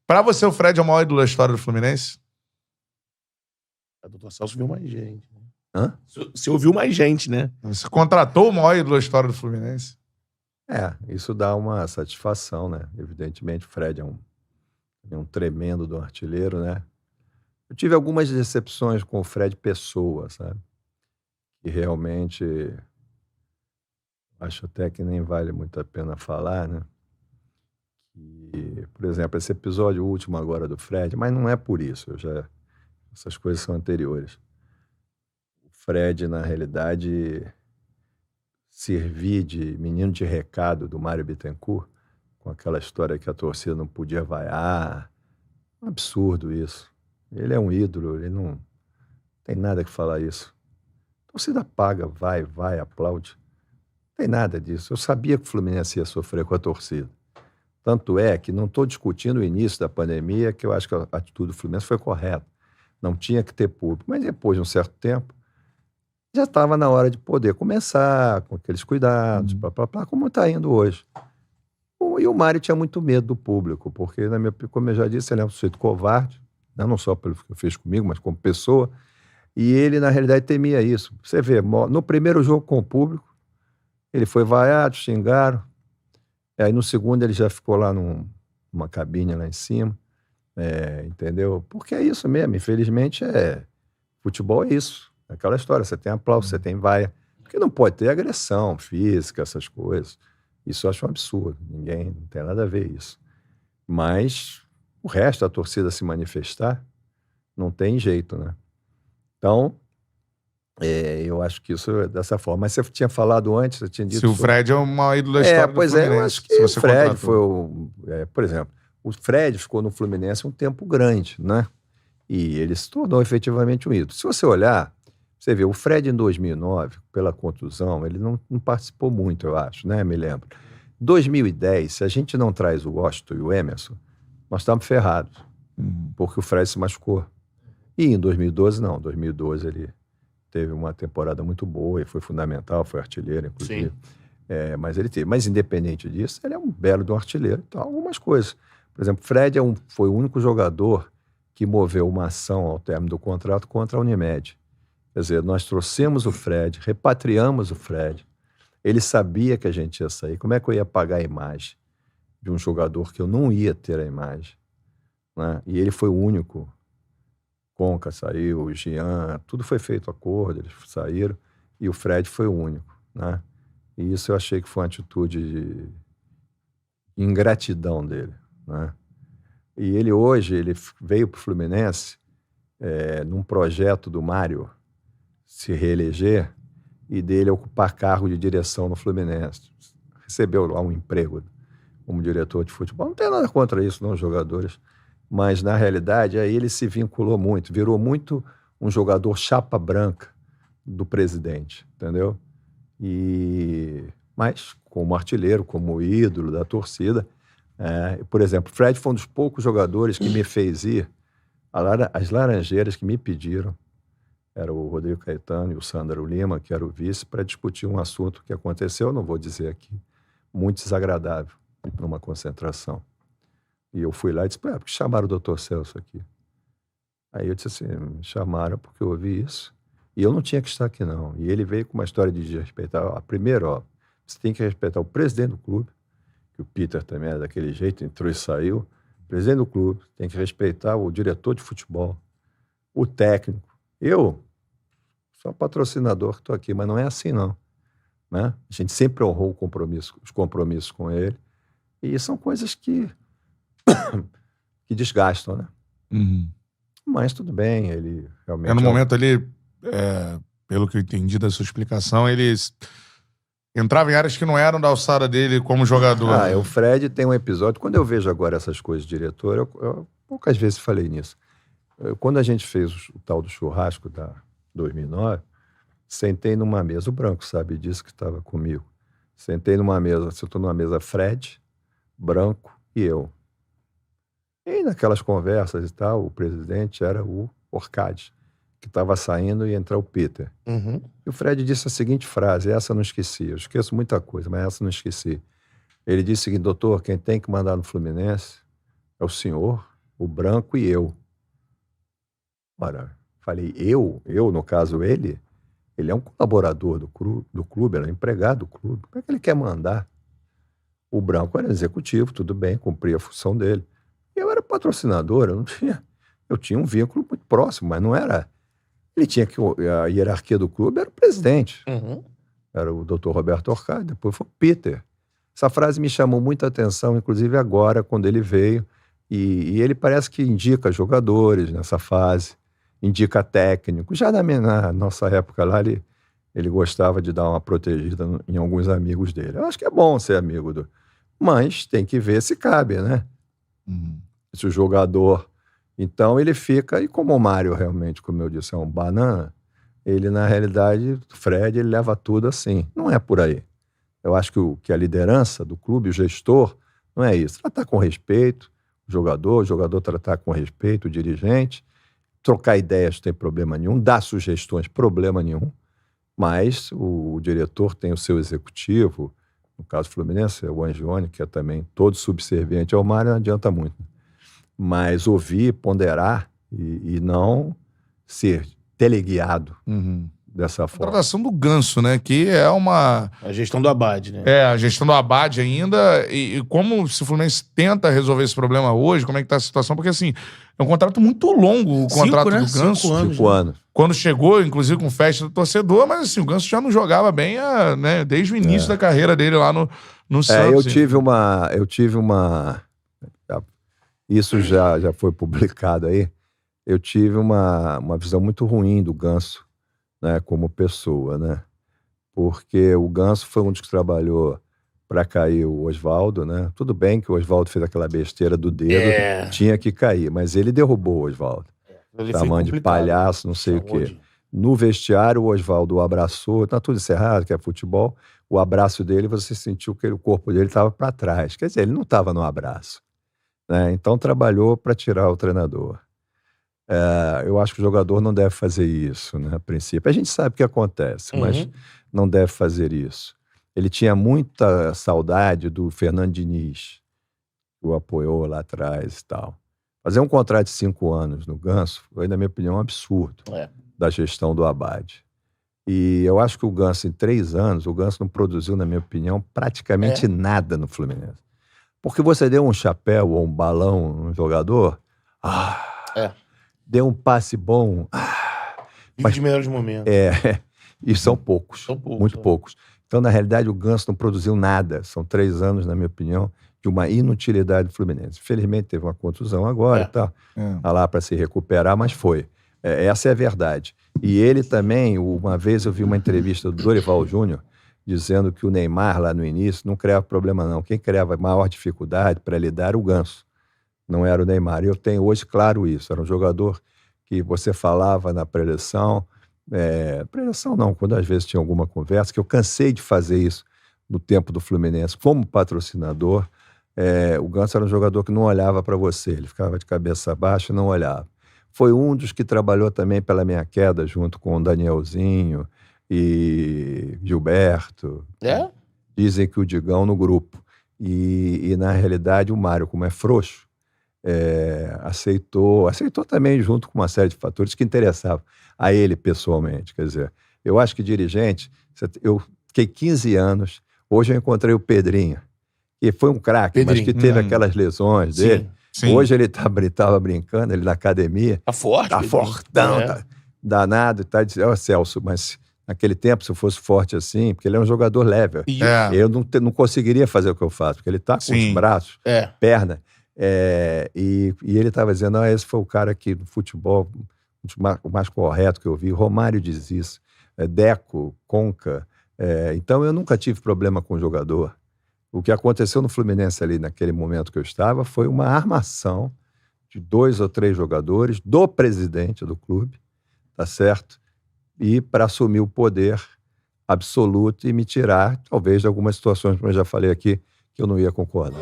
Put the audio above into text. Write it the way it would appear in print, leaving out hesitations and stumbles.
Pra você, o Fred é o maior ídolo da história do Fluminense? A doutor Celso viu mais gente. Hã? Você ouviu mais gente, né? Você contratou o maior ídolo da história do Fluminense? Isso dá uma satisfação, né? Evidentemente, o Fred é um tremendo do artilheiro, né? Eu tive algumas decepções com o Fred pessoa, sabe? Que realmente acho até que nem vale muito a pena falar, né? Que, por exemplo, esse episódio último agora do Fred, mas não é por isso, essas coisas são anteriores. O Fred, na realidade, servir de menino de recado do Mário Bittencourt, com aquela história que a torcida não podia vaiar. Um absurdo isso. Ele é um ídolo, ele não tem nada que falar isso. A torcida paga, vai, aplaude. Não tem nada disso. Eu sabia que o Fluminense ia sofrer com a torcida. Tanto é que não estou discutindo o início da pandemia, que eu acho que a atitude do Fluminense foi correta. Não tinha que ter público. Mas depois de um certo tempo, já estava na hora de poder começar com aqueles cuidados, como está indo hoje. E o Mário tinha muito medo do público, porque, como eu já disse, ele é um sujeito covarde, né? Não só pelo que fez comigo, mas como pessoa. E ele, na realidade, temia isso. Você vê, no primeiro jogo com o público, ele foi vaiado, xingaram. Aí no segundo ele já ficou lá numa cabine lá em cima. Entendeu? Porque é isso mesmo, infelizmente, futebol é isso. Aquela história, você tem aplauso, você tem vaia. Porque não pode ter agressão física, essas coisas. Isso eu acho um absurdo. Não tem nada a ver isso. Mas o resto, a torcida se manifestar, não tem jeito, né? Então, eu acho que isso é dessa forma. Mas você tinha falado antes, você tinha dito... Se o Fred é o maior ídolo da história do Fluminense. Eu acho que o Fred foi por exemplo, o Fred ficou no Fluminense um tempo grande, né? E ele se tornou efetivamente um ídolo. Se você olhar, você vê, o Fred em 2009, pela contusão, ele não participou muito, eu acho, né? Me lembro. 2010, se a gente não traz o Washington e o Emerson, nós estamos ferrados, porque o Fred se machucou. E em 2012, não. Em 2012 ele teve uma temporada muito boa e foi fundamental, foi artilheiro, inclusive. Mas independente disso, ele é um belo do artilheiro. Então, algumas coisas. Por exemplo, Fred foi o único jogador que moveu uma ação ao término do contrato contra a Unimed. Quer dizer, nós trouxemos o Fred, repatriamos o Fred. Ele sabia que a gente ia sair. Como é que eu ia pagar a imagem de um jogador que eu não ia ter a imagem? Né? E ele foi o único. Conca saiu, o Jean, tudo foi feito acordo, eles saíram, e o Fred foi o único, né? E isso eu achei que foi uma atitude de ingratidão dele, né? E ele veio para o Fluminense num projeto do Mário se reeleger e dele ocupar cargo de direção no Fluminense. Recebeu lá um emprego como diretor de futebol. Não tem nada contra isso, não, os jogadores. Mas, na realidade, aí ele se vinculou muito, virou muito um jogador chapa branca do presidente, entendeu? Mas, como artilheiro, como ídolo da torcida, por exemplo, Fred foi um dos poucos jogadores que me fez ir, as Laranjeiras que me pediram, era o Rodrigo Caetano e o Sandro Lima, que era o vice, para discutir um assunto que aconteceu, não vou dizer aqui, muito desagradável, numa concentração. E eu fui lá e disse, porque chamaram o Dr. Celso aqui. Aí eu disse assim, me chamaram porque eu ouvi isso. E eu não tinha que estar aqui, não. E ele veio com uma história de respeitar. Primeiro, você tem que respeitar o presidente do clube, que o Peter também era daquele jeito, entrou e saiu. O presidente do clube, tem que respeitar o diretor de futebol, o técnico. Eu sou patrocinador que estou aqui, mas não é assim, não. Né? A gente sempre honrou os compromissos com ele. E são coisas que desgastam, né? Mas tudo bem, ele realmente... No momento ali, pelo que eu entendi da sua explicação, ele entrava em áreas que não eram da alçada dele como jogador. O Fred tem um episódio, quando eu vejo agora essas coisas de diretor, eu poucas vezes falei nisso. Quando a gente fez o tal do churrasco da 2009, sentei numa mesa, o Branco sabe disso que estava comigo. Sentou numa mesa Fred, Branco e eu. E naquelas conversas e tal, o presidente era o Orcade, que estava saindo e ia entrar o Peter. E o Fred disse a seguinte frase, essa eu não esqueci, eu esqueço muita coisa, mas essa eu não esqueci. Ele disse o seguinte, doutor, quem tem que mandar no Fluminense é o senhor o Branco e eu. Ora, falei, eu, no caso ele é um colaborador do clube, ele é um empregado do clube. Como é que ele quer mandar? O Branco era executivo, tudo bem, cumpria a função dele. Eu era patrocinador, eu tinha um vínculo muito próximo, mas não era... Ele tinha que... A hierarquia do clube era o presidente. Uhum. Era o Dr. Roberto Orcade, depois foi o Peter. Essa frase me chamou muita atenção, inclusive agora, quando ele veio. E ele parece que indica jogadores nessa fase, indica técnico. Já na nossa época lá, ele gostava de dar uma protegida em alguns amigos dele. Eu acho que é bom ser amigo do... Mas tem que ver se cabe, né? Se o jogador... Então ele fica... E como o Mário realmente, como eu disse, é um banana, ele na realidade, o Fred, ele leva tudo assim. Não é por aí. Eu acho que a liderança do clube, o gestor, não é isso. Tratar com respeito o jogador tratar com respeito o dirigente, trocar ideias não tem problema nenhum, dar sugestões, problema nenhum, mas o diretor tem o seu executivo, no caso do Fluminense, é o Angione, que é também todo subserviente ao Mário, não adianta muito. Mas ouvir, ponderar e não ser teleguiado dessa A forma. contratação do Ganso, né? Que é uma... A gestão do Abad, né? É, a gestão do Abad ainda. E como se o Fluminense tenta resolver esse problema hoje, como é que tá a situação? Porque, assim, é um contrato muito longo, o contrato do Ganso. 5 anos. 5 anos. Quando chegou, inclusive, com festa do torcedor, mas, assim, o Ganso já não jogava bem né, desde o início da carreira dele lá no Santos. Eu tive uma... Isso já foi publicado aí. Eu tive uma visão muito ruim do Ganso, né, como pessoa, né? Porque o Ganso foi um dos que trabalhou para cair o Oswaldo, né? Tudo bem que o Oswaldo fez aquela besteira do dedo, tinha que cair, mas ele derrubou o Oswaldo. Tamanho de palhaço, não sei o quê. No vestiário, o Oswaldo o abraçou, tá tudo encerrado, que é futebol. O abraço dele, você sentiu que o corpo dele estava para trás. Quer dizer, ele não estava no abraço, né? Então trabalhou para tirar o treinador. Eu acho que o jogador não deve fazer isso, né, a princípio. A gente sabe o que acontece, mas não deve fazer isso. Ele tinha muita saudade do Fernando Diniz, que o apoiou lá atrás e tal. Fazer um contrato de 5 anos no Ganso foi, na minha opinião, um absurdo da gestão do Abad. E eu acho que o Ganso, em 3 anos, o Ganso não produziu, na minha opinião, praticamente nada no Fluminense. Porque você deu um chapéu ou um balão no jogador... Deu um passe bom. Mas de melhores momentos. E são poucos. Muito poucos. Então, na realidade, o Ganso não produziu nada. São 3 anos, na minha opinião, de uma inutilidade do Fluminense. Infelizmente, teve uma contusão agora e tal. Tá lá para se recuperar, mas foi. Essa é a verdade. E ele também, uma vez eu vi uma entrevista do Dorival Júnior dizendo que o Neymar, lá no início, não criava problema não. Quem criava maior dificuldade para lidar era o Ganso. Não era o Neymar. E eu tenho hoje claro isso. Era um jogador que você falava na preleção. Preleção não, quando às vezes tinha alguma conversa, que eu cansei de fazer isso no tempo do Fluminense. Como patrocinador, o Ganso era um jogador que não olhava para você. Ele ficava de cabeça baixa e não olhava. Foi um dos que trabalhou também pela minha queda, junto com o Danielzinho e Gilberto. Dizem que o Digão no grupo. E na realidade, o Mário, como é frouxo, aceitou também junto com uma série de fatores que interessavam a ele pessoalmente. Quer dizer, eu acho que dirigente, eu fiquei 15 anos, hoje eu encontrei o Pedrinho, que foi um craque, mas que teve aquelas lesões dele. Sim. Hoje ele estava brincando, ele na academia. Tá forte. Tá fortão, tá danado, tá dizendo, Celso, mas naquele tempo, se eu fosse forte assim, porque ele é um jogador leve, eu não conseguiria fazer o que eu faço, porque ele tá com os braços, perna. E ele estava dizendo, esse foi o cara que no futebol, o mais correto que eu vi. Romário diz isso, Deco, Conca. Então eu nunca tive problema com o jogador. O que aconteceu no Fluminense ali naquele momento que eu estava foi uma armação de 2 ou 3 jogadores do presidente do clube, tá certo? E para assumir o poder absoluto e me tirar, talvez, de algumas situações, como eu já falei aqui, que eu não ia concordar.